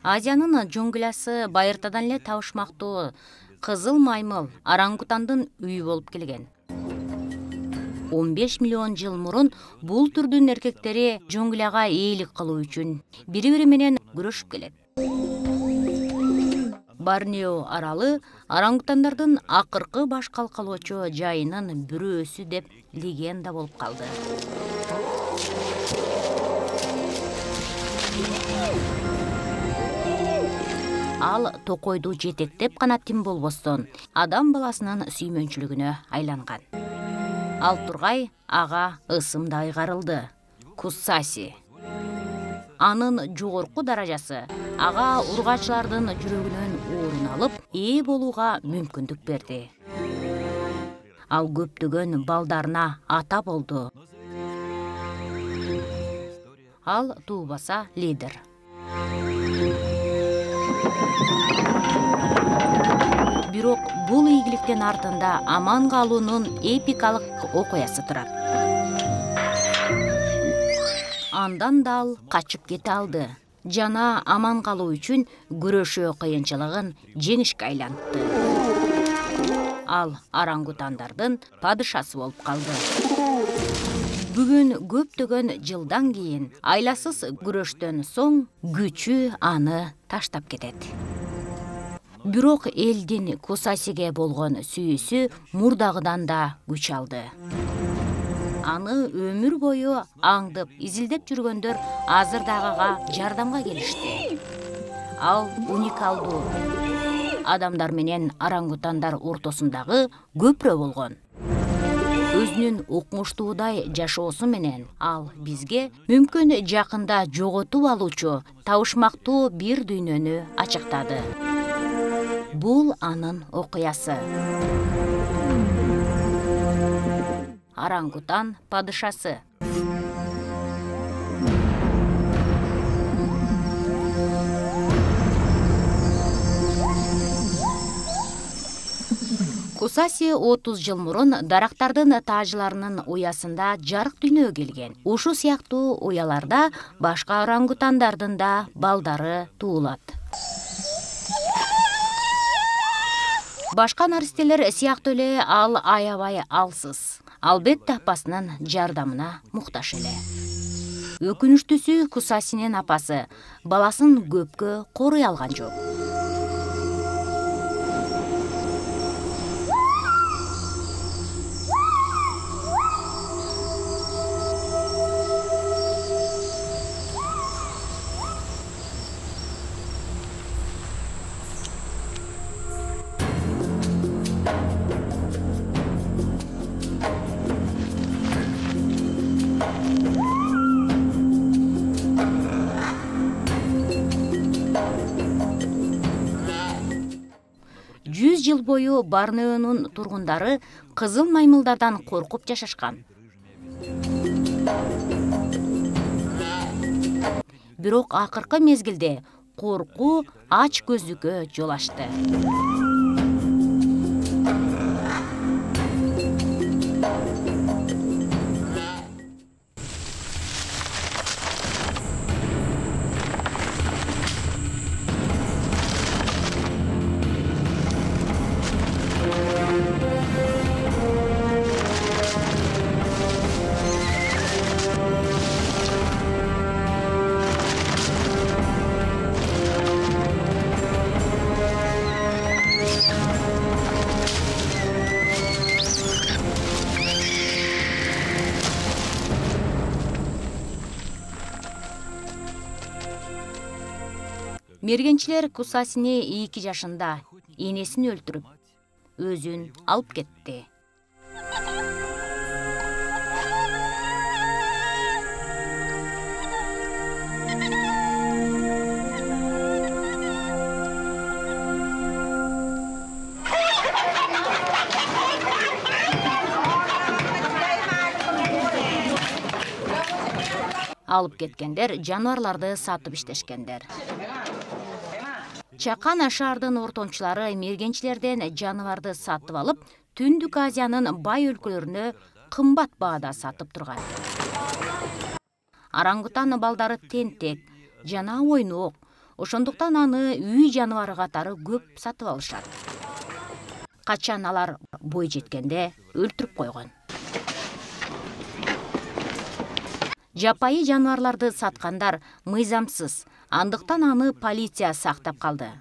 Азиянын джунглясы байыртадан эле табышмактуу кызыл маймыл орангутандын үйү болуп келген. 15 миллион жыл мурун бул түрдүн эркектери джунгляга ээлик кылуу үчүн бири-бири менен күрөшүп келет. Борнео аралы орангутандардын акыркы баш калкалоочу жайынын бирөөсү деп легенда болуп калды. Ал токойду жетектеп гана тим болбостон адам баласынын сүймөнчүлүгүнө айланган. Ал тургай ага ысым да ыйгарылды — Кусаси. Анын жогорку даражасы ага ургачылардын жүрөгүнөн орун алып, ээ болууга мүмкүндүк берди. Ал көптөгөн балдарына ата болду. Ал туубаса лидер. Бирок бул ийгиликтин артында аман калуунун эпикалык окуясы турат. Андан да ал качып кете алды жана аман калуу үчүн күрөшүү кыйынчылыгын жеңишке айлантты. Ал орангутандардын падышасы болуп калды. Бүгүн көптөгөн жылдан кийин айласыз күрөштөн соң күчү аны таштап кетет. Бирок элдин Кусасиге болгон сүйүүсү мурдагыдан да күч алды. Аны өмүр бою аңдып, изилдеп жүргөндөр азыр дагы ага жардамга келишти. Ал уникалдуу. Адамдар менен орангутандар ортосундагы көпүрө болгон. Өзүнүн укмуштуудай жашоосу менен ал бизге мүмкүн жакында жоготуп алуучу табышмактуу бир дүйнөнү ачыктады. Бул анын окуясы. Орангутан падышасы. Кусаси 30 жыл мурун дарактардын таажларынын уясында жарык дүйнөгө келген. Ушул сыяктуу уяларда башка орангутандардын да балдары туулат. Башка наристелер сыяктуу эле ал аябай алсыз. Албетте апасынын жардамына муктаж эле. Өкүнүчтүүсү Кусасинин апасы баласын көпкө коруй алган жок. Жыл бою Борнеонун тургундары кызыл маймылдардан коркуп жашашкан. Бирок акыркы мезгилде коркуу ач көздүккө жол ачты. Мергенчилер Кусасини 2 жашында энесин өлтүрүп, өзүн алып кетти. Алып кеткендер жаныбарларды сатып иштешкендер. Чакан шаардын ортомчулары мергенчилерден жаныбарды сатып алып, Түндүк Азиянын бай өлкөлөрүнө кымбат баада сатып турган. Орангутан балдары тентек жана ойнок, Ошондуктан аны үй жаныбары катары көп сатып алышат. Качан алар бой жеткенде өлтүрүп койгон. Жапайы жаныбарларды саткандар мыйзамсыз, андыктан аны полиция сактап калды.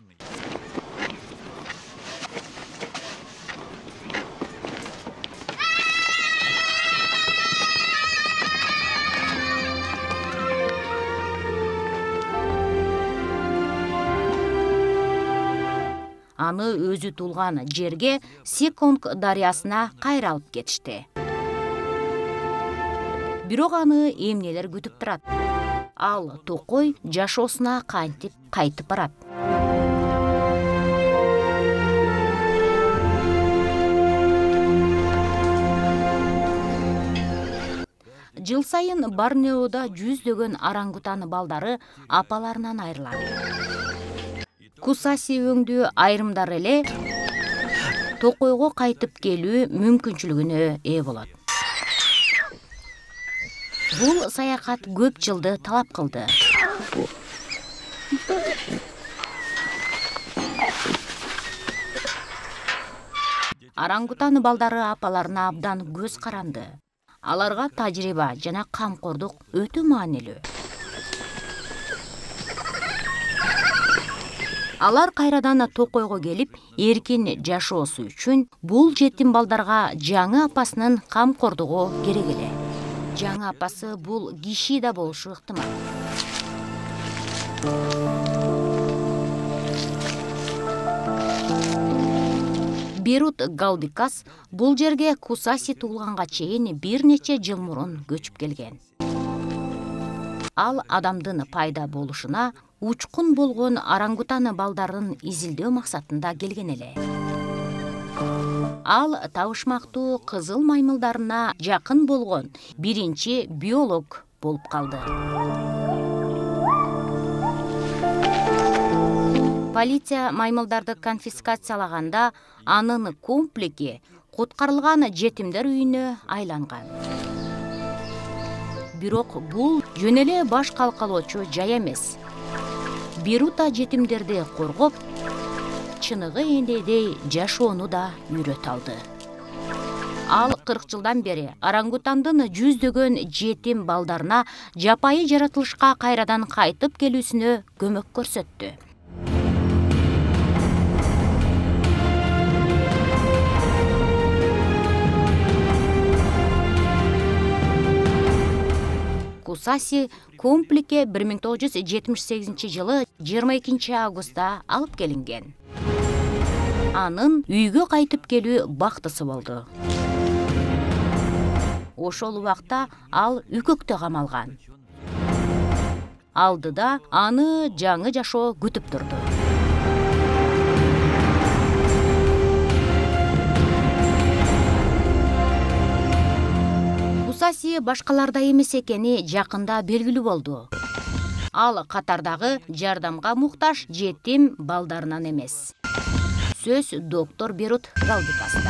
Аны өзү туулган жерге Секонг дарыясына кайра алып кетишти. Бирок аны эмнелер күтүп турат? Ал токой жашоосуна кантип кайтып барат? Жыл сайын Борнеодо жүздөгөн орангутан балдары апаларынан айрылат. Кусаси өңдүү айрымдар эле токойго кайтып келүү мүмкүнчүлүгүнө ээ болот. Бул саякат көп жылды талап кылды. Орангутан балдары апаларына абдан көз каранды. Аларга тажрыйба жана камкордук өтө маанилүү. Алар кайрадан токойго келип, эркин жашоосу үчүн бул жетим балдарга жаңы апасынын камкордугу керек эле. Жаңы апасы бул киши да болушу ыктымал. Берут Галдикас бул жерге Кусаси туулганга чейин бир нече жыл мурун көчүп келген. Ал адамдын пайда болушуна учкун болгон орангутан балдарын изилдөө максатында келген эле. Ал табышмактуу кызыл маймылдарына жакын болгон биринчи биолог болуп калды. Полиция маймылдарды конфискациялаганда анын комплеки куткарылган жетимдер үйүнө айланган. Бирок бул жөн эле баш калкалоочу жай эмес. Берута жетимдерди коргоп, чыныгы эндейдей жашоону да үйрөтө алды. Ал 40 жылдан бери орангутандын жүздөгөн жетим балдарына жапайы жаратылышка кайрадан кайтып келүүсүнө көмөк көрсөттү. Кусаси комплекке 1978 жылы 22 августта алып келинген. Анын үйгө кайтып келүү бактысы болду. Ошол убакта ал үкөктө камалган. Алдыда аны жаңы жашоо күтүп турду. Кусаси башкалардай эмес экени жакында белгилүү болду. Ал катардагы жардамга муктаж жетим балдарынан эмес. Сөз доктор Берут Галдикаста.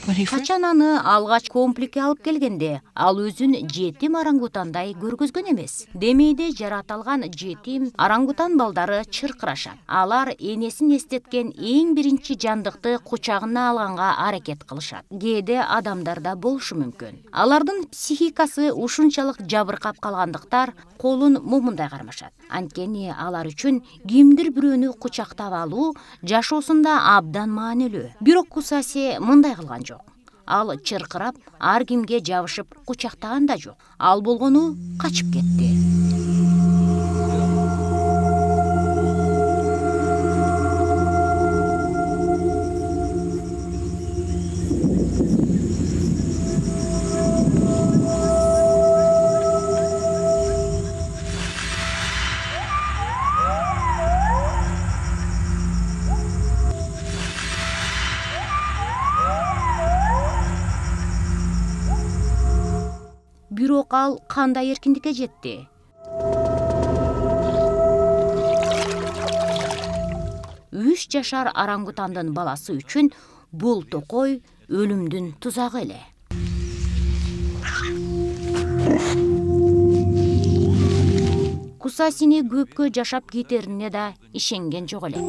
Качан аны алгач комплекке алып келгенде, ал өзүн жетим орангутандай көргөзгөн эмес. Демейде жаратылган жетим орангутан балдары чыркырашат. Алар энесин эстеткен эң биринчи жандыкты кучагына алганга аракет кылышат. Кээде адамдарда болушу мүмкүн. Алардын психикасы ушунчалык жабыркап калгандыктар колун мумундай кармашат. Анткени алар үчүн кимдир бирөөнү кучактап алуу жашоосунда абдан маанилүү. Бирок Кусаси мындай кылган жок. Ал чыркырап, ар кимге жабышып кучактаган да жок. Ал болгону качып кетти. Бирок ал кандай эркиндикке жетти? Үч жашар орангутандын баласы үчүн бул токой өлүмдүн тузагы эле. Кусасини көпкө жашап кетерине да ишенген жок элек.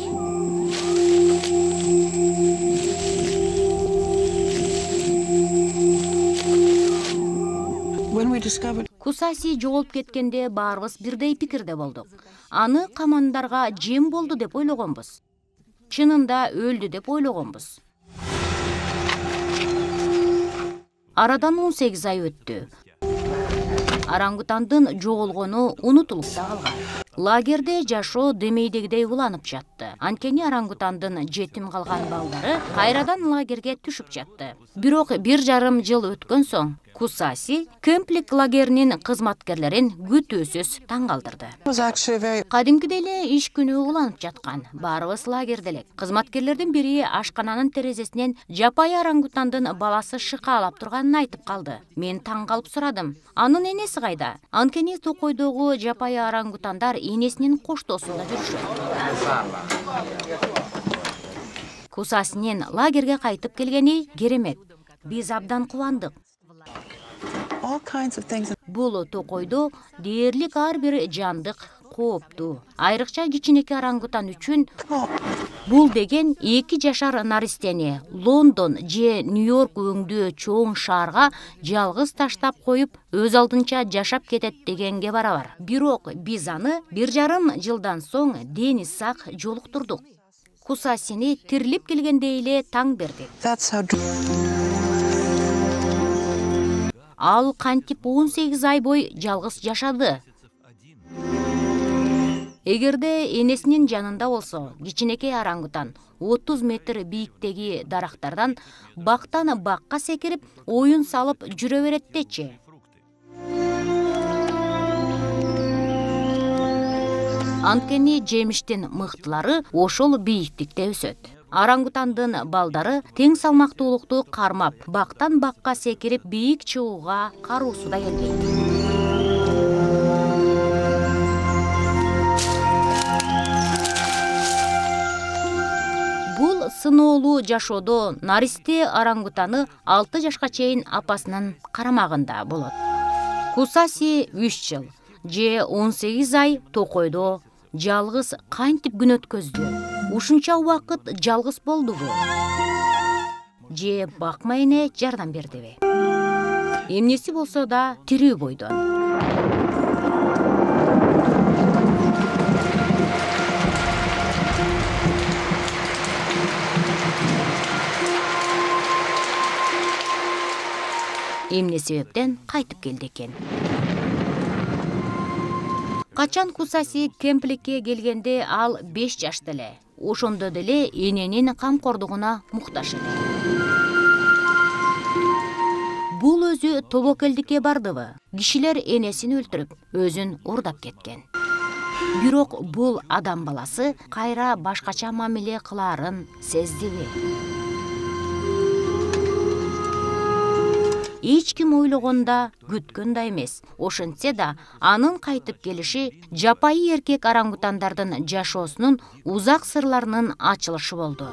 Кусаси жоголуп кеткенде баарыбыз бирдей пикирде болдук. Аны камандарга жем болду деп ойлогонбуз. Чынында өлдү деп ойлогонбуз. Арадан 18 ай өттү. Орангутандын жоголгону унутулуп да калган. Лагерде жашоо демейдегидей уланып жатты. Анткени орангутандын жетим калган балдары кайрадан лагерге түшүп жатты. Бирок 1,5 жыл өткөн соң Кусаси Кемплик лагеринин кызматкерлерин күтүүсүз таң калтырды. Кадимкидей эле иш күнү уланып жаткан. Баарыбыз лагерде элек. Кызматкерлердин бири ашкананын терезесинен жапайы орангутандын баласы шыкаалап турганын айтып калды. Мен таң калып сурадым. Анын энеси кайда? Анткени токойдогу жапайы орангутандар энесинин коштоосунда жүрүшөт. Кусасинин лагерге кайтып келгени керемет. Биз абдан кубандык. Бул токойдо дээрлик ар бир жандык кооптуу. Айрыкча кичинекей орангутан үчүн бул деген 2 жашар наристени Лондон же Нью-Йорк өңдүү чоң шаарга жалгыз таштап коюп, өз алдынча жашап кетет дегенге барабар. Бирок биз аны 1,5 жылдан соң дени сак жолуктурдук. Кусасини тирилип келгендей эле таң бердик. Ал кантип 18 ай бой жалгыз жашады. Эгерде энесинин жанында болсо, кичинекей орангутан 30 метр бийиктеги дарактардан бактан бакка секирип, оюн салып жүрө берет дечи. Анткени жемиштин мыктылары ошол бийиктикте өсөт. Орангутандын балдары тең салмактуулукту кармап, бактан бакка секирип бийик чыгууга кароосу да келбейт. Бул сыноолуу жашоодо наристе орангутаны 6 жашка чейин апасынын карамагында болот. Кусаси 3 жыл же 18 ай токойдо жалгыз кантип күн өткөздү? Ушунча убакыт жалгыз болдубу? Же бакма эне жардам бердиби? Эмнеси болсо да тирүү бойдон. Эмне себептен кайтып келди экен? Качан Кусаси Кемпликке келгенде ал 5 жашта эле. Ошондо деле эненин камкордугуна муктаж эле. Бул өзү тобокелдикке бардыбы? Кишилер энесин өлтүрүп, өзүн урдап кеткен. Бирок бул адам баласы кайра башкача мамиле кылаарын сездиби? Эч ким ойлогонда, күткөн да эмес. Ошентсе да, анын кайтып келиши жапайы эркек орангутандардын жашоосунун узак сырларынын ачылышы болду.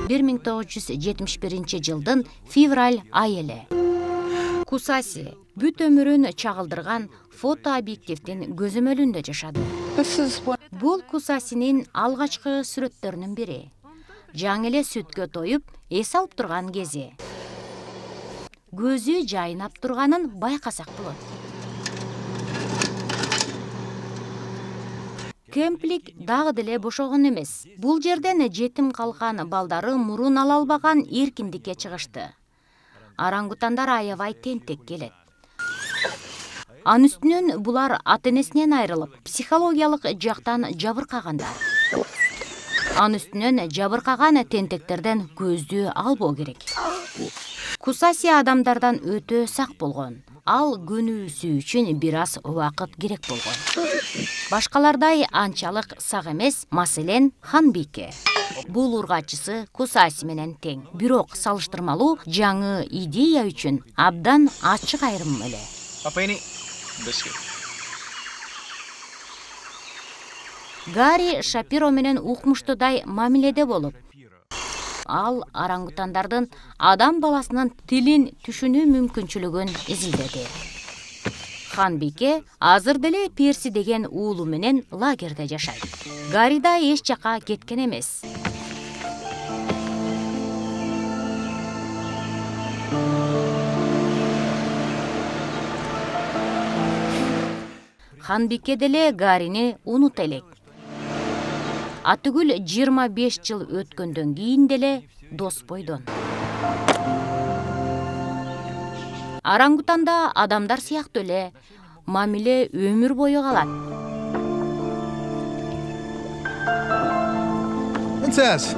1971 жылдын февраль айы эле. Кусаси бүт өмүрүн чагылдырган фото объективдин көзөмөлүндө жашады. Бул Кусасинин алгачкы сүрөттөрүнүн бири. Жаңы эле сүткө тоюп, эс алып турган кези. Көзү жайнап турганын байкасак болот. Кемплик дагы деле бошогон эмес. Бул жерден жетим калган балдары мурун ала албаган эркиндикке чыгышты. Орангутандар аябай тентек келет. Анын үстүнөн булар ата-энесинен айрылып, психологиялык жактан жабыркагандар. Анын үстүнөн жабыркаган тентектерден көздү албоо керек. Кусаси адамдардан өтө сак болгон. Ал көнүүсү үчүн бир аз убакыт керек болгон. Башкалардай анчалык сак эмес, маселен Ханбике. Бул ургачысы Кусаси менен тең. Бирок салыштырмалуу жаңы идея үчүн абдан ачык айрым эле. Apa ini? Biskuit. Гарри Шапиро менен укмуштуудай мамиледе болуп, ал орангутандардын адам баласынын тилин түшүнүү мүмкүнчүлүгүн изилдеди. Ханбике азыр деле Перси деген уулу менен лагерде жашайт. Гарри да эч жака кеткен эмес. Ханбике деле Гаррини унута элек. Атүгүл 25 жыл өткөндөн кийин деле дос бойдон. Орангутанда адамдар сыяктуу эле мамиле өмүр бою калат. Princess!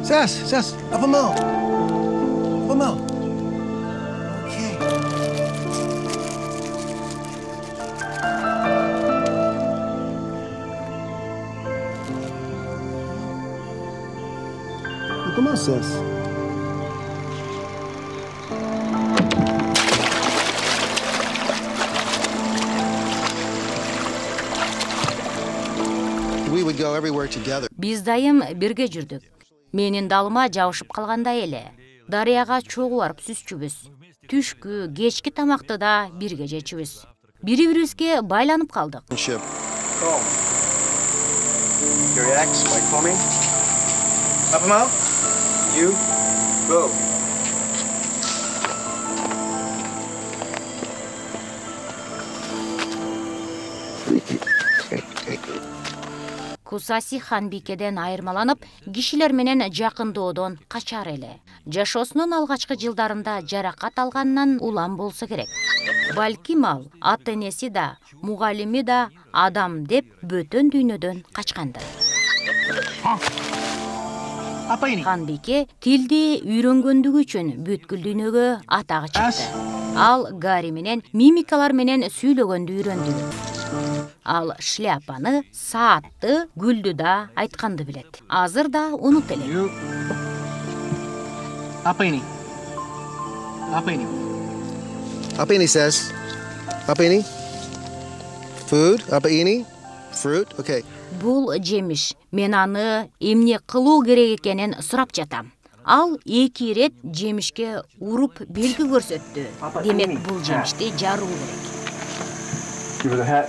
Sass, up a mouth. Up a mouth. Okay. Look at my sis. We would go everywhere together. Биз дайым бирге жүрдүк. Менин далыма жабышып калгандай эле. Дарыяга чогуу барып сүзчүбүз. Түшкү, кечки тамакты да бирге жечүбүз. Бири-бирибизге байланып калдык. Calm. You react by calming. Up him out. You go. Кусаси Ханбикеден айырмаланып, кишилер менен жакындоодон качар эле. Жашоосунун алгачкы жылдарында жаракат алганынан улам болсо керек. Балким ал ата-энеси да, мугалими да адам деп бөтөн дүйнөдөн качкандыр. Ханбике тилди үйрөнгөндүгү үчүн бүткүл дүйнөгө атагы чыкты. Ал Гарри менен мимикалар менен сүйлөгөндү үйрөндү. Ал шляпаны, саатты, гүлдү да айтканды билет. Азыр да унут элек. You. Apa ini? Apa ini? Apa ini, says? Apa ini? Food? Apa ini? Fruit? Okay. Бул жемиш. Мен аны эмне кылуу керек экенин сурап жатам. Ал 2 ирет жемишке уруп белги көрсөттү. Демек бул жемишти жаруу керек. Give her the hat.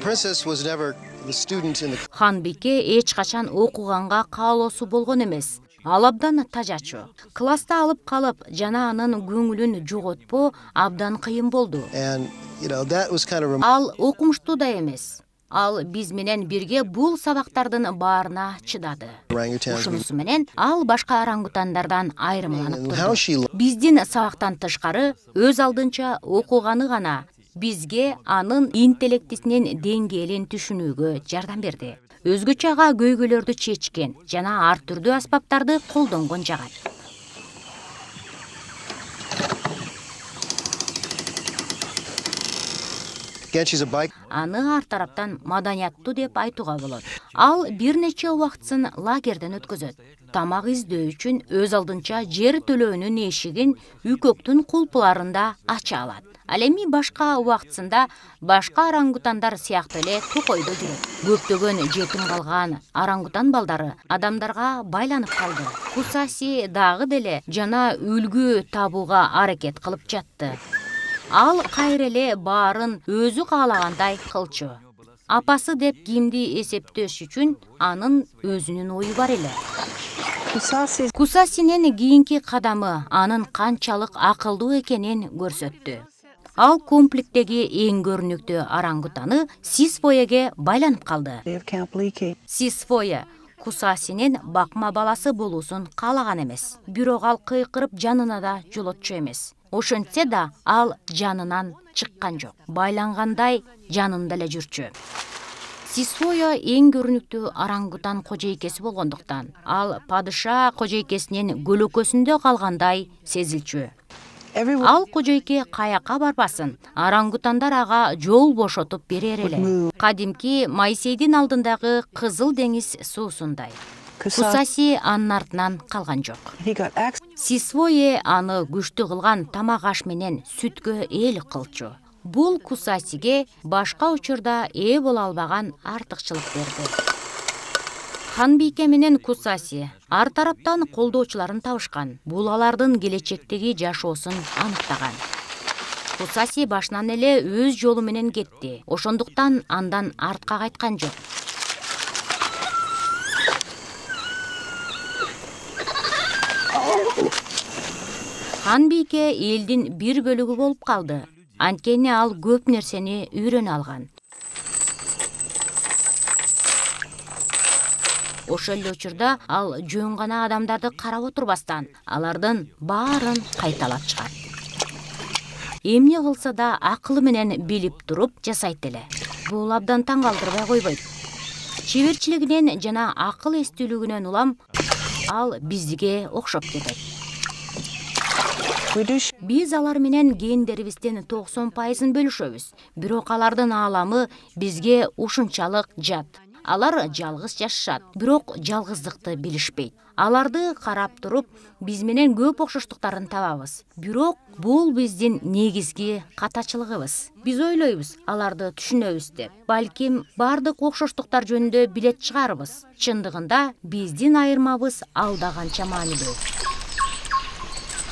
Princess was never the student in the Ханбике эч качан окуганга каалоосу болгон эмес. Ал абдан тажачу. Класста алып калып, жана анын көңүлүн жоготпоо абдан кыйын болду. and that was kind of Ал окумуштуу да эмес. Ал биз менен бирге бул сабактардын баарына чыдады. orangutans. Ушунусу менен ал башка орангутандардан айырмаланып And how турду. she Биздин сабактан тышкары өз алдынча окуганы гана бизге анын интеллектисинин деңгээлин түшүнүүгө жардам берди. Өзгөчө ага көйгөйлөрдү чечкен жана ар түрдүү аспаптарды колдонгон жагат. again, she's a bike. Аны ар тараптан маданияттуу деп айтууга болот. Ал бир нече убактысын лагерден өткөзөт. Тамак издөө үчүн өз алдынча жер төлөөнүн эшигин үкөктүн кулпуларында ача алат. Ал эми башка убактысында башка орангутандар сыяктуу эле токойдо жүрөт. Көптөгөн жетим калган орангутан балдары адамдарга байланып калды. Кусаси дагы деле жана үлгү табууга аракет кылып жатты. Ал кайра эле баарын өзү каалагандай кылчу. Апасы деп кимди эсептеш үчүн анын өзүнүн ою бар эле. Кусасинин кийинки кадамы анын канчалык акылдуу экенин көрсөттү. Ал комплекттеги эң көрүнүктүү орангутаны Сисфоеге байланып калды. Сисфое Кусасинин бакма баласы болуусун каалаган эмес. Бирок ал кыйкырып жанына да жолотчу эмес. Ошентсе да ал жанынан чыккан жок. Байлангандай жанында эле жүрчү. Сисфое эң көрүнүктүү орангутан кожойкеси болгондуктан ал падыша кожойкесинин көлөкөсүндө калгандай сезилчү. Ал кожойке каяка барбасын, орангутандар ага жол бошотуп берер эле. Кадимки Майсейдин алдындагы Кызыл деңиз суусундай. Кусаси анын артынан калган жок. Сисфое аны күчтүү кылган тамак аш менен сүткө эл кылчу. Бул Кусасиге башка учурда ээ боло албаган артыкчылык берди. Ханбике менен Кусаси ар тараптан колдоочуларын табышкан. Бул алардын келечектеги жашоосун аныктаган. Кусаси башынан эле өз жолу менен кетти. Ошондуктан андан артка кайткан жок. Ханбике элдин бир бөлүгү болуп калды. Анткени ал көп нерсени үйрөнө алган. Ошол эле учурда ал жөн гана адамдарды карап отурбастан, алардын баарын кайталап чыгат. Эмне кылса да акылы менен билип туруп жасайт эле. Бул абдан таң калтырбай койбойт. Чеберчилигинен жана акыл эстүүлүгүнөн улам ал бизге окшоп кетет. Биз алар менен гендерибиздин 90%-ын бөлүшөбүз. Бирок алардын ааламы бизге ушунчалык жат. Алар жалгыз жашашат, бирок жалгыздыкты билишпейт. Аларды карап туруп, биз менен көп окшоштуктарын табабыз. Бирок бул биздин негизги катачылыгыбыз. Биз ойлойбуз, аларды түшүнөбүз деп. Балким бардык окшоштуктар жөнүндө билет чыгарбыз. Чындыгында биздин айырмабыз алда канча маанилүү.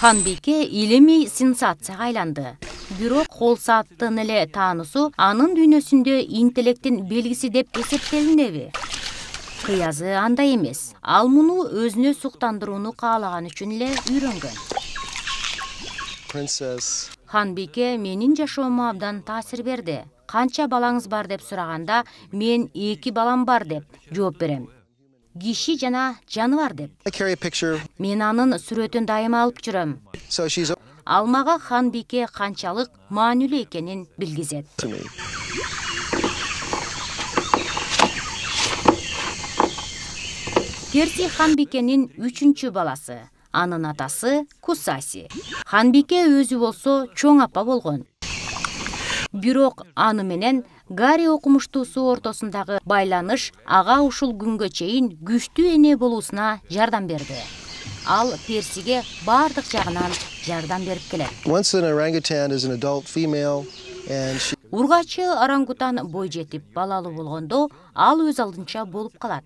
Ханбике илимий сенсацияга айланды. Бирок кол сааттын эле таанысу анын дүйнөсүндө интеллекттин белгиси деп эсептелинеби? Кыязы андай эмес. Ал муну өзүнө суктандырууну каалаган үчүн эле үйрөнгөн. Ханбике менин жашоомо абдан таасир берди. Канча балаңыз бар деп сураганда, мен 2 балам бар деп жооп берем. Киши жана жаныбар деп. Мен анын сүрөтүн дайыма алып жүрөм. Ал мага Ханбике канчалык маанилүү экенин билгизет. Перси Ханбикенин 3-чү баласы. Анын атасы Кусаси. Ханбике өзү болсо чоң апа болгон. Бирок аны менен Гарри окумуштуусу ортосундагы байланыш ага ушул күнгө чейин күчтүү эне болуусуна жардам берди. Ал Персиге бардык жагынан жардам берип келет. Ургачы орангутан бой жетип балалуу болгондо, ал өз алдынча болуп калат.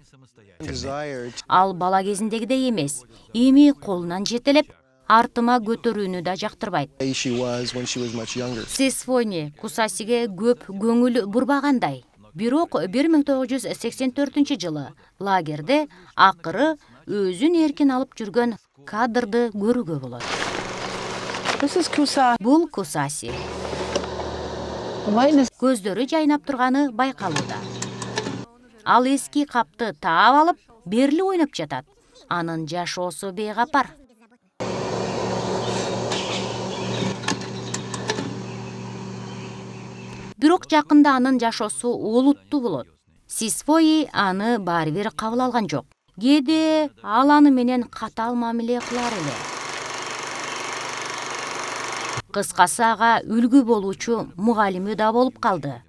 Ал бала кезиндегидей эмес, эми колунан жетелеп, артыма көтөрүүнү да жактырбайт. Сисфони Кусасиге көп көңүл бурбагандай. Бирок 1984-жылы лагерде акыры өзүн эркин алып жүргөн кадрды көрүүгө болот. Бул Кусаси. Көздөрү жайнап турганы байкалууда. Ал эски капты таап алып, берли ойноп жатат. Анын жашоосу бейгапар. Бирок жакында анын жашоосу олуттуу болот. Сисфои аны баары бир кабыл алган жок. Кээде ал аны менен катаал мамиле кылар эле. Кыскасы ага үлгү болуучу мугалими да болуп калды.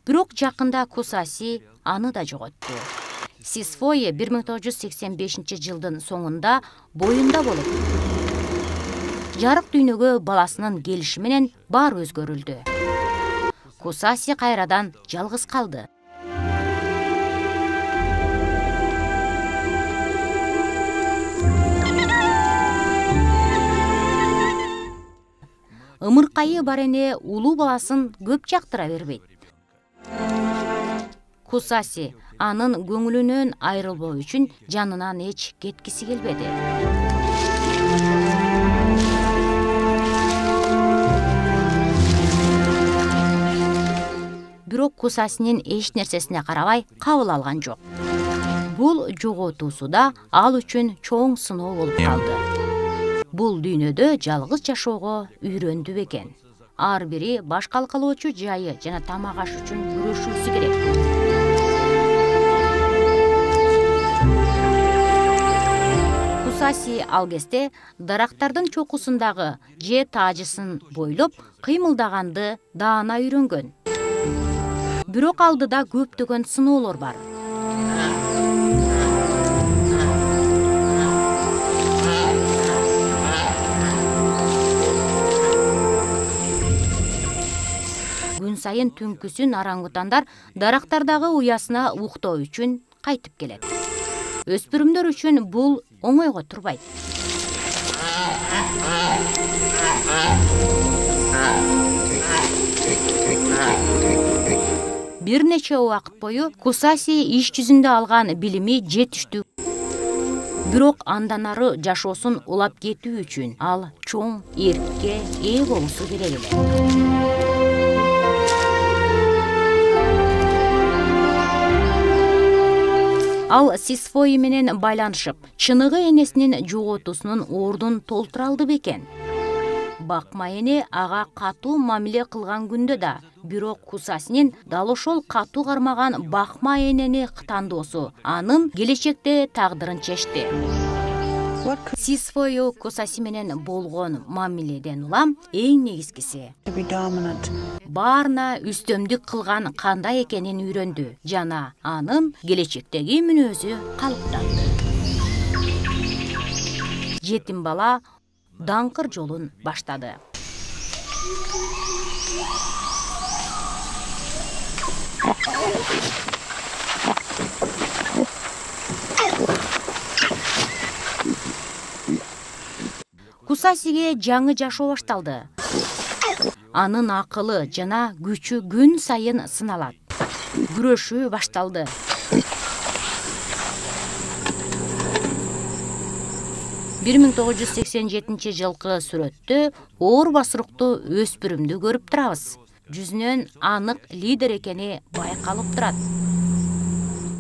Бирок жакында Кусаси аны да жоготту. Сисфои 1985-жылдын соңунда боюнда болуп, жарык дүйнөгө баласынын келиши менен баары өзгөрүлдү. Кусаси кайрадан жалгыз калды. Ымыркайы бар эне улуу баласын көп жактыра бербейт. Кусаси анын көңүлүнөн айрылбоо үчүн жанынан эч кеткиси келбеди. Бирок Кусасинин эч нерсесине карабай кабыл алган жок. Бул жоготуусу да ал үчүн чоң сыноо болуп калды. Бул дүйнөдө жалгыз жашоого үйрөндү бекен. Ар бири баш калкалоочу жайы жана тамак аш үчүн күрөшүүсү керек. Кусаси ал кезде дарактардын чокусундагы же таажысын бойлоп кыймылдаганды даана үйрөнгөн. Бирок алдыда көптөгөн сыноолор бар. Күн сайын түнкүсүн орангутандар дарактардагы уясына уктоо үчүн кайтып келет. Өспүрүмдөр үчүн бул оңойго турбайт. Бир нече убакыт бою Кусаси иш жүзүндө алган билими жетиштүү. Бирок андан ары жашоосун улап кетүү үчүн ал чоң эркке ээ болуусу керек эле. Ал Сисфой менен байланышып, чыныгы энесинин жоготуусунун ордун толтура алды бекен. Бакма эне ага катуу мамиле кылган күндө да, бирок Кусасинин дал ошол катуу кармаган бакма энени тандоосу анын келечекте тагдырын чечти. Сисфою Кусаси менен болгон мамиледен улам эң негизгиси баарына үстөмдүк кылган кандай экенин үйрөндү жана анын келечектеги мүнөзү калыптанды. Жетим бала даңкыр жолун баштады. Кусасиге жаңы жашоо башталды. Анын акылы жана күчү күн сайын сыналат. Күрөшүү башталды. Bir 1987 жылкы сүрөттө оор басыруктуу өспүрүмдү көрүп турабыз. Жүзүнөн анык лидер экени байкалып турат.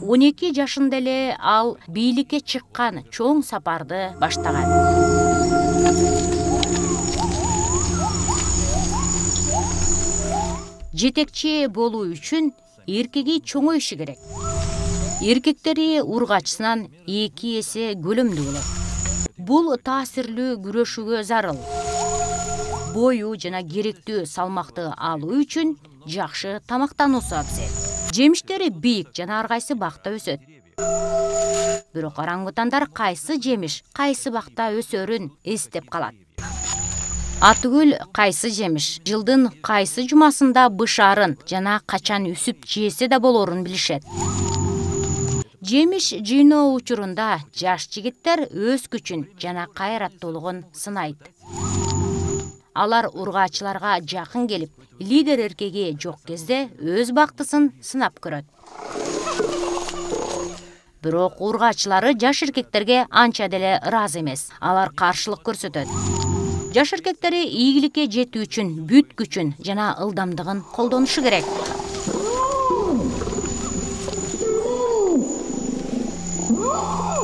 12 жашында эле ал бийликке чыккан чоң сапарды баштаган. Жетекчи болуу үчүн эркеги чоңоюшу керек. Эркектери ургачысынан 2 эсе көлөмдүү болот. Бул таасирлүү күрөшүүгө зарыл. Бою жана керектүү салмакты алуу үчүн жакшы тамактануусу абзел. Жемиштери бийик жана ар кайсы бакта өсөт. Бирок орангутандар кайсы жемиш, кайсы бакта өсөрүн эстеп калат. Атүгүл кайсы жемиш жылдын кайсы жумасында бышарын жана качан үсүп жесе да болорун билишет. Жемиш жыйноо учурунда жаш жигиттер өз күчүн жана кайраттуулугун сынайт. Алар ургаачыларга жакын келип, лидер эркеги жок кезде өз бактысын сынап көрөт. Бирок ургаачылары жаш эркектерге анча деле ыраазы эмес. Алар каршылык көрсөтөт. Жаш эркектери ийгиликке жетүү үчүн бүт күчүн жана ылдамдыгын колдонушу керек.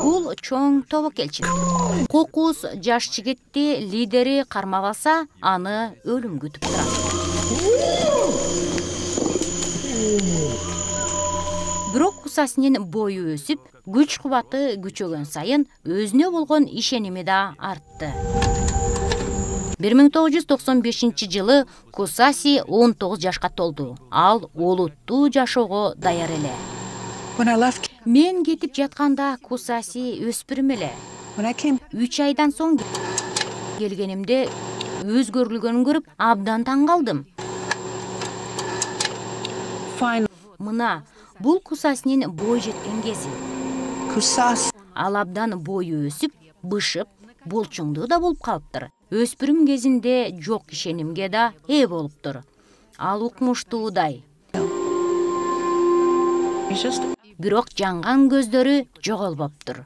Бул чоң тобокелчилик. Кокус жаш жигитти лидери кармап алса, аны өлүм күтүп турат. Бирок Кусасинин бою өсүп, күч кубаты күчөгөн сайын өзүнө болгон ишеними да артты. 1995 жылы Кусаси 19 жашка толду. Ал олуттуу жашоого даяр эле. Мен кетип жатканда Кусаси өспүрүм эле. 3 айдан соң келгенимде өзгөрүлгөнүн көрүп абдан таң калдым. Мына бул Кусасинин бой жеткен кези. Ал абдан бою өсүп, бышып, болчуңдуу да болуп калыптыр. Өспүрүм кезинде жок ишенимге да ээ болуптур. Ал укмуштуудай. Бирок жанган көздөрү жоголбоптур.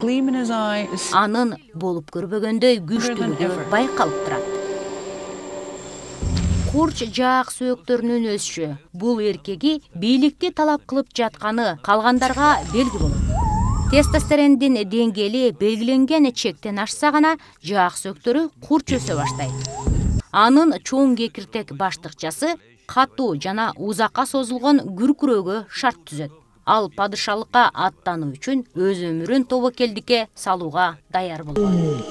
Анын болуп көрбөгөндөй күчтүүлүгү байкалып турат. Курч жаак сөөктөрүнүн өсүшү бул эркеги бийликти талап кылып жатканы калгандарга белги болот. Тестостерондун деңгээли белгиленген чектен ашса гана жаак сөөктөрү курч өсө баштайт. Анын чоң кекиртек баштыкчасы катуу жана узакка созулгон күркүрөөгө шарт түзөт. Ал падышалыкка аттануу үчүн өз өмүрүн тобокелдикке салууга даяр болгон.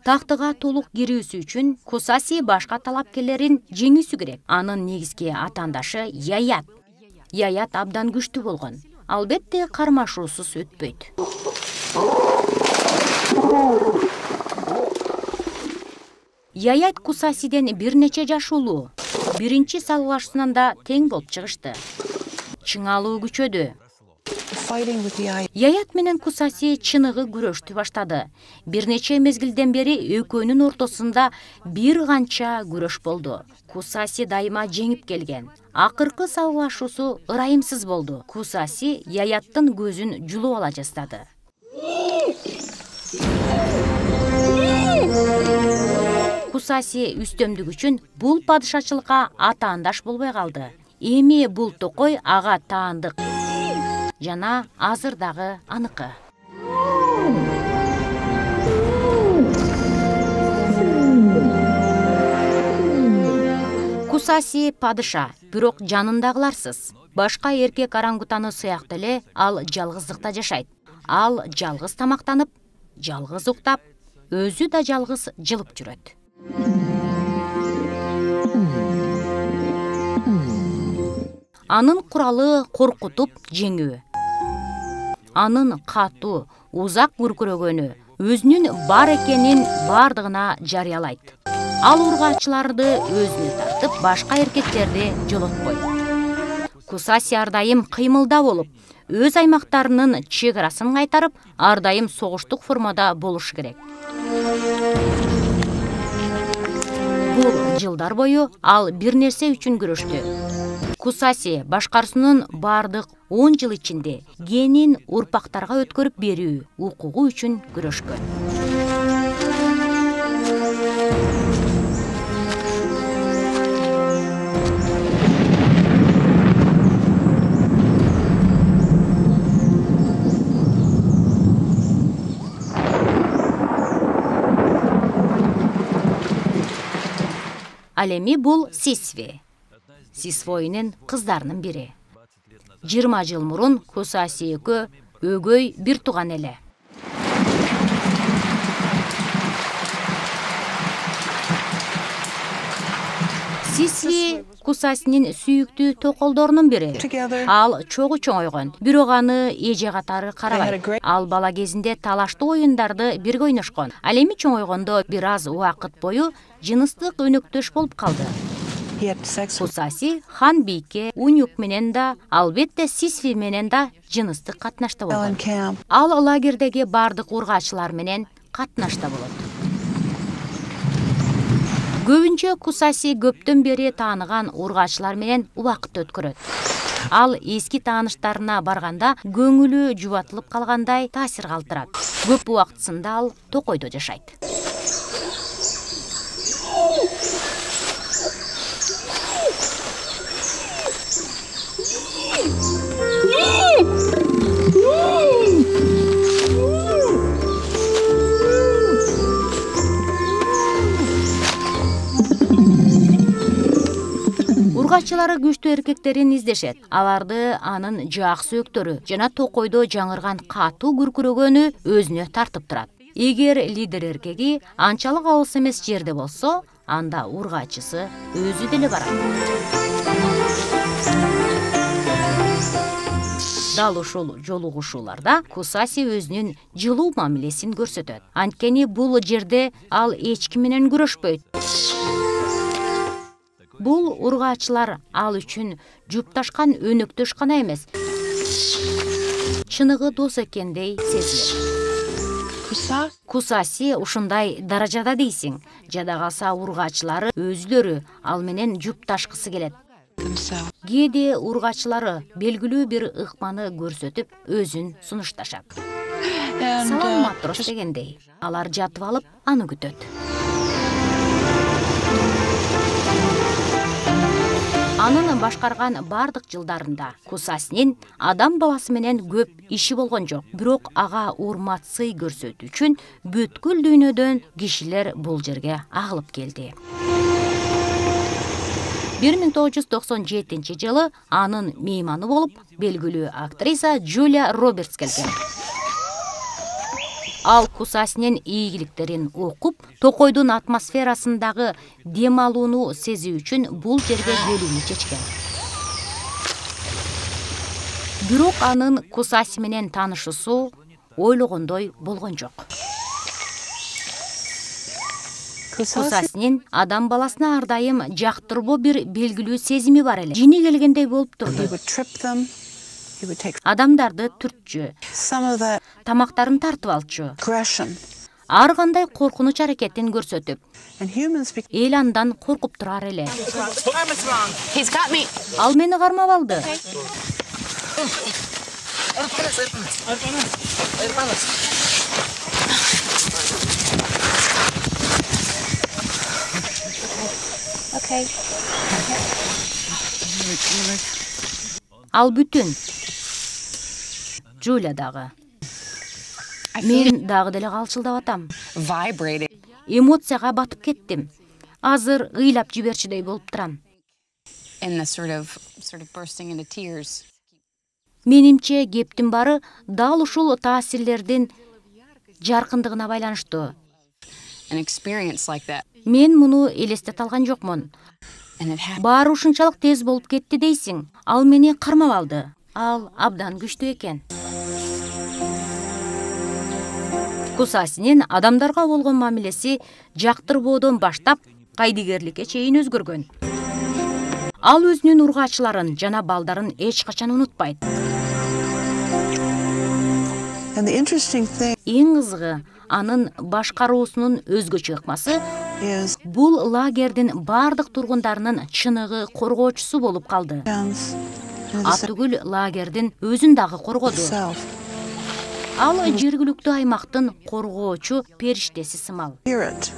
Тактыга толук кирүүсү үчүн Кусаси башка талапкерлерин жеңүүсү керек. Анын негизги атаандашы Яят. Яят абдан күчтүү болгон. Албетте кармашуусуз өтпөйт. Яят Кусасиден бир нече жаш улуу. Биринчи салгылашуунан да тең болуп чыгышты. Чыңалуу күчөдү. fighting with the eye. Яят менен Кусаси чыныгы күрөштү баштады. Бир нече мезгилден бери экөөнүн ортосунда бир канча күрөш болду. Кусаси дайыма жеңип келген. Акыркы салгылашуусу ырайымсыз болду. Кусаси Яяттын көзүн жулуп ала жаздады. Кусаси үстөмдүк үчүн бул падышачылыкка атаандаш болбой калды. Эми бул токой ага таандык жана азыр дагы аныкы. Кусаси падыша, бирок жанындагыларсыз. Башка эркек орангутаны сыяктуу эле ал жалгыздыкта жашайт. Ал жалгыз тамактанып, жалгыз уктап, өзү да жалгыз жылып жүрөт. Анын куралы коркутуп жеңүү. Анын катуу, узак күркүрөгөнү өзүнүн бар экенин бардыгына жарыялайт. Ал ургаачыларды өзүнө тартып, башка эркектерди жолотпойт. Кусаси ар дайым кыймылда болуп, өз аймактарынын чек арасын кайтарып, ар дайым согуштук формада болушу керек. Бул жылдар бою ал бир нерсе үчүн күрөштү. Кусаси башкаруусунун бардык 10 жыл ичинде генин урпактарга өткөрүп берүү укугу үчүн күрөшкөн. Ал эми бул Сисви. Сисвойнун кыздарынын бири. 20 жыл мурун Кусаси экөө өгөй бир тууган эле. Сисви Кусасинин сүйүктүү токолдорунун бири. Ал чогуу чоңойгон, бирок аны эже катары карабайт. Ал бала кезинде талаштуу оюндарды бирге ойношкон. Ал эми чоңойгондо бир аз убакыт бою жыныстык өнөктөш болуп калды. Кусаси хан бийке Унюк менен да, албетте Сисви менен да жыныстык катнашта болгон. Ал лагердеги бардык ургаачылар менен катнашта болот. Көбүнчө Кусаси көптөн бери тааныган ургаачылар менен убакыт өткөрөт. Ал эски тааныштарына барганда көңүлү жубатылып калгандай таасир калтырат. Көп убактысында ал токойдо жашайт. Ургаачылары күчтүү эркектерин издешет. Аларды анын жаак сөөктөрү жана токойдо жаңырган катуу күркүрөгөнү өзүнө тартып турат. Эгер лидер эркеги анчалык алыс эмес жерде болсо, анда ургаачысы өзү деле барат. Дал ушул жолугушууларда Кусаси өзүнүн жылуу мамилесин көрсөтөт. Анткени бул жерде ал эч ким менен күрөшпөйт. Бул ургаачылар ал үчүн жупташкан өнөктөш гана эмес, чыныгы дос экендей сезилет. Кусаси ушундай даражада дейсиң, жада калса ургаачылары өзүлөрү ал менен жупташкысы келет. Кээде ургаачылары белгилүү бир ыкманы көрсөтүп өзүн сунушташат. Салам матрос дегендей, алар жатып алып аны күтөт. Анын башкарган бардык жылдарында Кусасинин адам баласы менен көп иши болгон жок. Бирок ага урмат сый көрсөтүү үчүн бүткүл дүйнөдөн кишилер бул жерге агылып келди. 1997 жылы анын мейманы болуп белгилүү актриса Джулия Робертс келген. Ал Кусасинин ийгиликтерин окуп, токойдун атмосферасындагы дем алууну сезүү үчүн бул жерге келүүнү чечкен. Бирок анын Кусаси менен таанышуусу ойлогондой болгон жок. Кусасинин адам баласына ар дайым жактырбоо бир белгилүү сезими бар эле. Жини келгендей болуп турду. He would take Адамдарды түртчү, some of that тамактарын тартып алчу. aggression, Ар кандай коркунуч аракетин көрсөтүп, and humans эл андан коркуп турар эле. He's got me. Ал мени кармап алды. Okay. Ал бүтүн. Джулия дагы. Мен дагы деле калчылдап атам. Vibrated. Эмоцияга батып кеттим. Азыр ыйлап жиберчидей болуп турам. In the sort of bursting into tears. Менимче кептин бары дал ушул таасирлердин жаркындыгына байланыштуу. An experience like that. Мен муну элестете алган жокмун. And it happened. Баары ушунчалык тез болуп кетти дейсиң. Ал мени кармап алды. Ал абдан күчтүү экен. Кусасинин адамдарга болгон мамилеси жактырбоодон баштап кайдыгерликке чейин өзгөргөн. Ал өзүнүн ургаачыларын жана балдарын эч качан унутпайт. and the interesting thing Эң кызыгы, анын башкаруусунун өзгөчө ыкмасы is бул лагердин бардык тургундарынын чыныгы коргоочусу болуп калды. sounds in Атүгүл лагердин өзүн дагы коргоду. itself. Ал жергиликтүү аймактын коргоочу периштеси сымал. Spirit.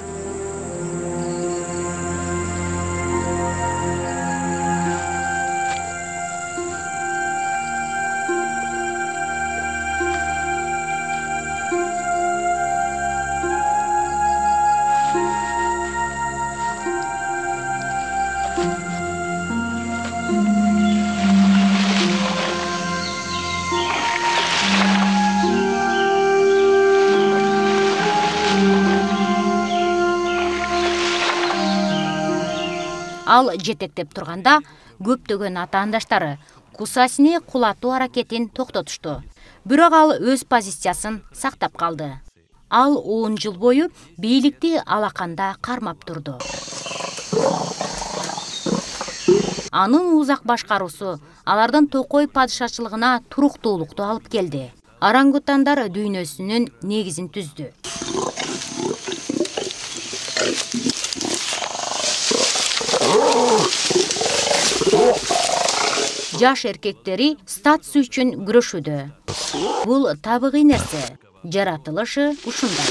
Ал жетектеп турганда көптөгөн атаандаштары Кусасини кулатуу аракетин токтотушту. Бирок ал өз позициясын сактап калды. Ал 10 жыл бою бийликти алаканда кармап турду. Анын узак башкаруусу алардын токой падышачылыгына туруктуулукту алып келди. Орангутандар дүйнөсүнүн негизин түздү. Жаш эркектери статус үчүн күрөшүүдө. Бул табигый нерсе. Жаратылышы ушундай.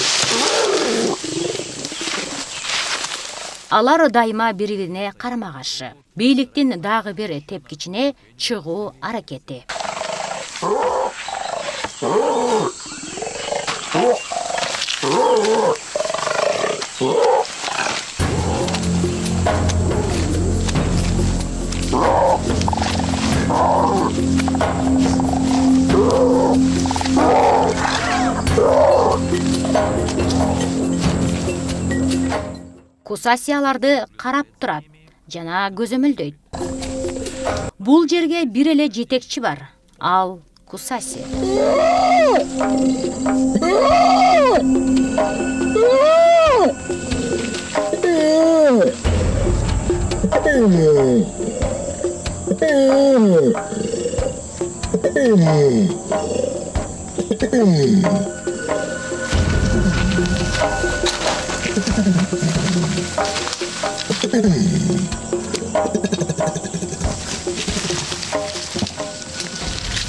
Алар дайыма бири-бирине карама каршы. Бийликтин дагы бир тепкичине чыгуу аракети. Кусаси аларды карап турат жана көзөмөлдөйт. Бул жерге бир эле жетекчи бар. Ал Кусаси.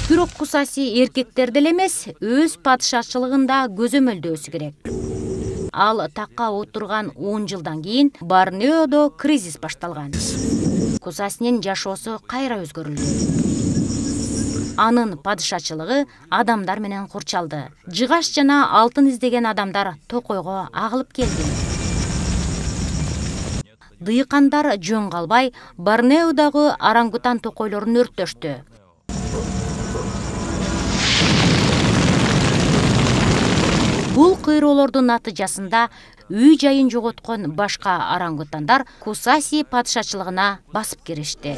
Бирок Кусаси эркектер деле эмес, өз падышачылыгында көзөмөлдөөсү керек. Ал такка отурган 10 жылдан кийин Борнеодо кризис башталган. Кусасинин жашоосу кайра өзгөрүлдү. Анын падышачылыгы адамдар менен курчалды. Жыгаш жана алтын издеген адамдар токойго агылып келди. Дыйкандар жөн калбай Борнеодогу орангутан токойлорун өрттөштү. Бул кыйроолордун натыйжасында үй жайын жоготкон башка орангутандар Кусаси падышачылыгына басып киришти.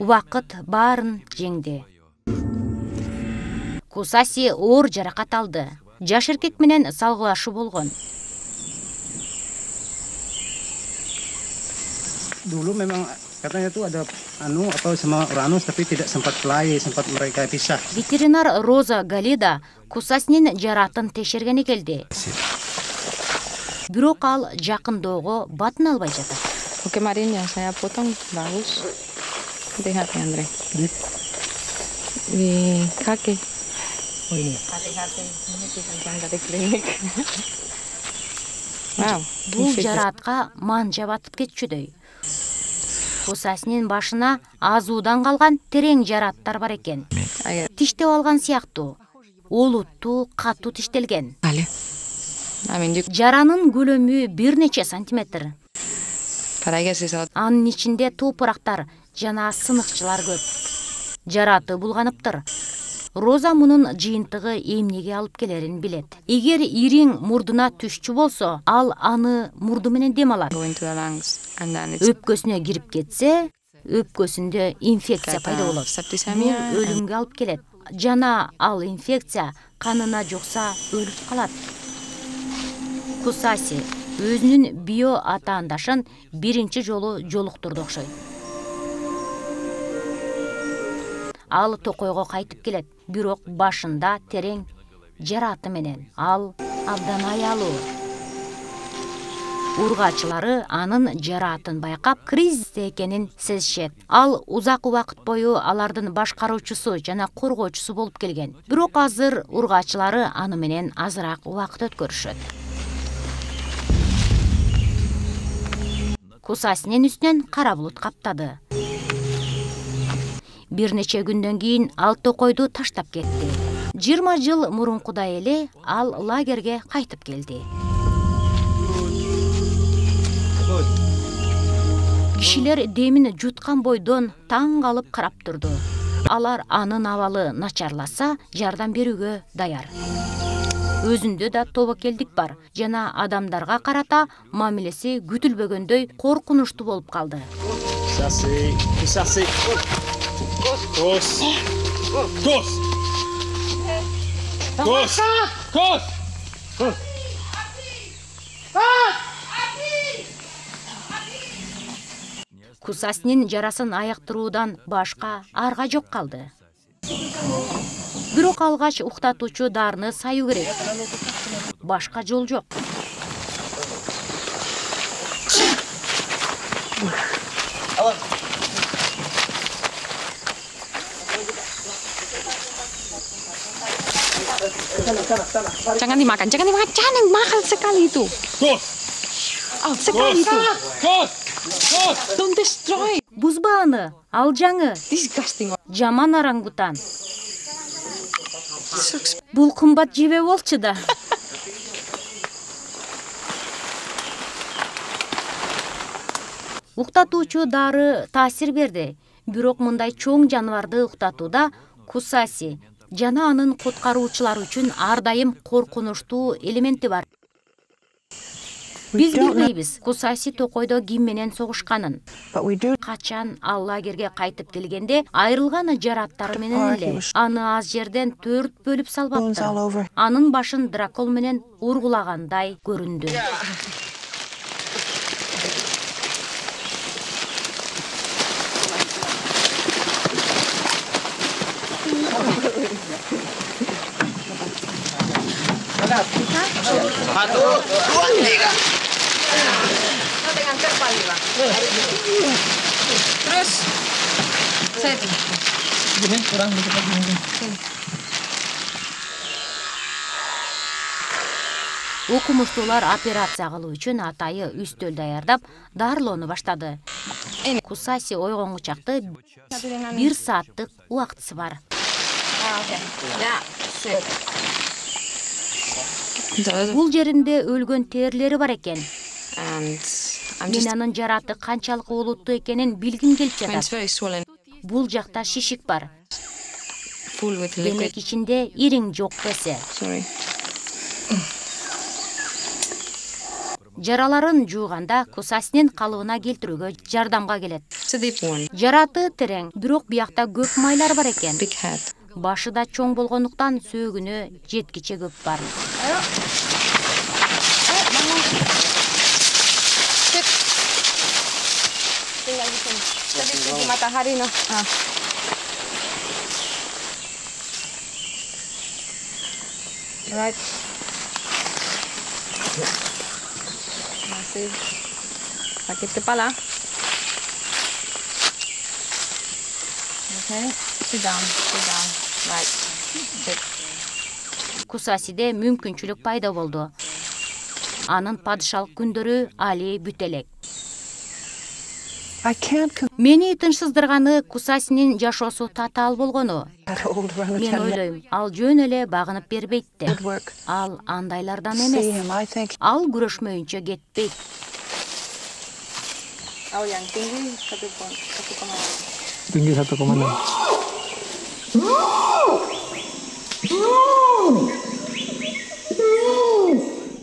убакыт баарын жеңди. Кусаси оор жаракат алды. Жаш эркек менен салгылашуу болгон. Dulu memang katanya tuh ada sama Uranus tapi tidak sempat fly, sempat mereka pisah. Ветеринар Роза Галида Кусасинин жаратын текшергени келди. Бирок ал жакынdoого батын албай жатат. Oke, Marin, yang saya potong bagus. Hati-hati, Andre. Di kaki. Oh ini. Hati-hati, ini bukan dari klinik. Wow. Бул жаратка манжа батып кетчүдөй. Кусасинин башына азуудан калган терең жараттар бар экен. Тиштеп алган сыяктуу. Олуттуу, катуу тиштелген. Vale. Жаранын көлөмү бир нече сантиметр. Para ellas es Анын ичинде топурактар жана сыныкчылар көп. Жараты булганыптыр. Роза мунун жыйынтыгы эмнеге алып келерин билет. Эгер ириң мурдуна түшчү болсо, ал аны мурду менен дем алат. go into the lungs and then it's Өпкөсүнө кирип кетсе, өпкөсүндө инфекция пайда болот. septicemia. Бул өлүмгө алып келет. Жана ал инфекция канына жукса өлүп калат. Кусаси өзүнүн био атаандашын биринчи жолу жолуктурду окшойт. Ал токойго кайтып келет, бирок башында терең жараты менен. Ал абдан аялуу. Ургачылары анын жаратын байкап, кризисте экенин сезишет. Ал узак убакыт бою алардын башкаруучусу жана коргоочусу болуп келген. Бирок азыр ургачылары аны менен азыраак убакыт өткөрүшөт. Кусасинин үстүнөн кара булут каптады. Бир нече күндөн кийин ал токойду таштап кетти. 20 жыл мурункудай эле ал лагерге кайтып келди. Кишилер демин жуткан бойдон таң калып карап турду. Алар анын абалы начарласа, жардам берүүгө даяр. Өзүндө да тобокелдик бар жана адамдарга карата мамилеси күтүлбөгөндөй коркунучтуу болуп калды. Кусасинин жарасын аяктыруудан башка арга жок калды. Бирок алгач уктатуучу дарыны саюу керек. Башка жол жок. Jangan dimakan, jangan mahal sekali itu. Oh, sekali itu. Don't destroy. Бузба аны, ал жаңы. Disgusting. Жаман орангутан. Бул кымбат жебе болчу да. Уктатуучу дары таасир берди. Бирок мындай чоң жаныбарды уктатууда Кусаси жана анын куткаруучулар үчүн ар дайым коркунучтуу элементи бар. Биз билбейбиз Кусаси токойдо ким менен согушканын. Качан ал лагерге кайтып келгенде айрылган жараттары менен эле аны аз жерден 4 бөлүп салбаптыр. Анын башын дракол менен ургулагандай көрүндү. Satu, dua, tiga. Dengan kepala, Bang. Terus saya Gini kurang dikit lagi mungkin. Окумуштуулар операция кылуу үчүн атайы үстөл даярдап, дарылоону баштады. Кусаси ойгонгу чакты 1 сааттык убактысы бар. Бул жеринде өлгөн терилери бар экен. Мен анын жараты канчалык олуттуу экенин билгим келип жатат. Бул жакта шишик бар. Демек ичинде ириң жок десе. жараларын жууганда Кусасинин калыбына келтирүүгө жардамга келет. It's a deep one. Жараты терең, бирок биякта көп майлар бар экен. Big head. Башы да чоң болгондуктан сөөгүнө жеткиче көп бар. Di matahari, no? Right. Masih sakit kepala. Okay. Sit down. Right. Sit. Кусасиде мүмкүнчүлүк пайда болду. Анын падышалык күндөрү али бүт элек. I can't Мени тынчсыздырганы Кусасинин жашоосу татаал болгону. that old Мен orangutan ойлойм, ал жөн эле багынып бербейт да. would work. Ал андайлардан See эмес. him, I think. Ал күрөшмөйүнчө кетпейт. Oh, yang tinggi 1,6. Tinggi 1,6.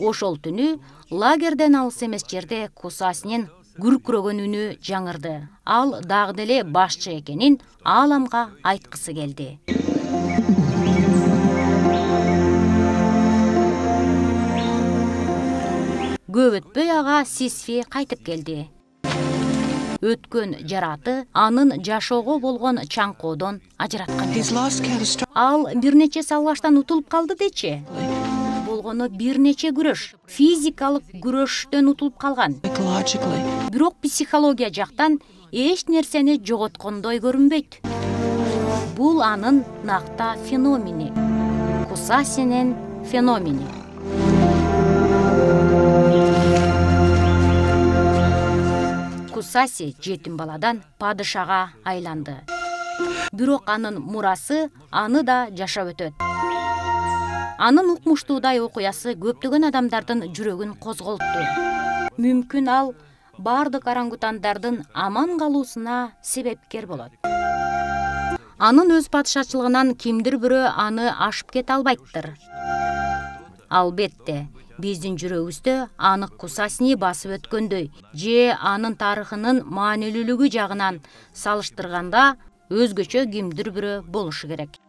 Ошол түнү лагерден алыс эмес жерде Кусасинин күркүрөгөн үнү жаңырды. Ал дагы деле башчы экенин ааламга айткысы келди. Көп өтпөй ага Сисфи кайтып келди. Өткөн жараты анын жашоого болгон чаңкоодон ажыраткан He's жок. lost catastrophic. Ал бир нече салгачтан утулуп калды дечи. Болгону бир нече күрөш, физикалык күрөштөн утулуп калган. Psychologically. Бирок психология жактан эч нерсени жоготкондой көрүнбөйт. Бул анын накта феномени. Кусасинин феномени. Кусаси жетим баладан падышага айланды. Бирок анын мурасы аны да жашап өтөт. Анын укмуштуудай окуясы көптөгөн адамдардын жүрөгүн козголтту. Мүмкүн ал бардык орангутандардын аман калуусуна себепкер болот. Анын өз падышачылыгынан кимдир бирөө аны ашып кете албайттыр. Албетте, биздин жүрөгүбүздө анык Кусасини басып өткөндөй, же анын тарыхынын маанилүүлүгү жагынан салыштырганда өзгөчө кимдир бирөө болушу керек.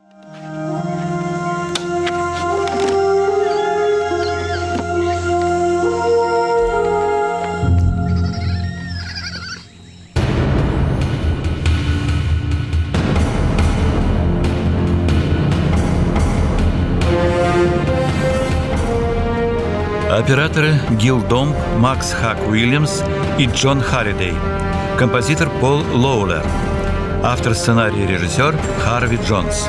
Операторы Гил Домб, Макс Хак Уильямс и Джон Халлидей. Композитор Пол Лоулер. Автор сценария и режиссер Харви Джонс.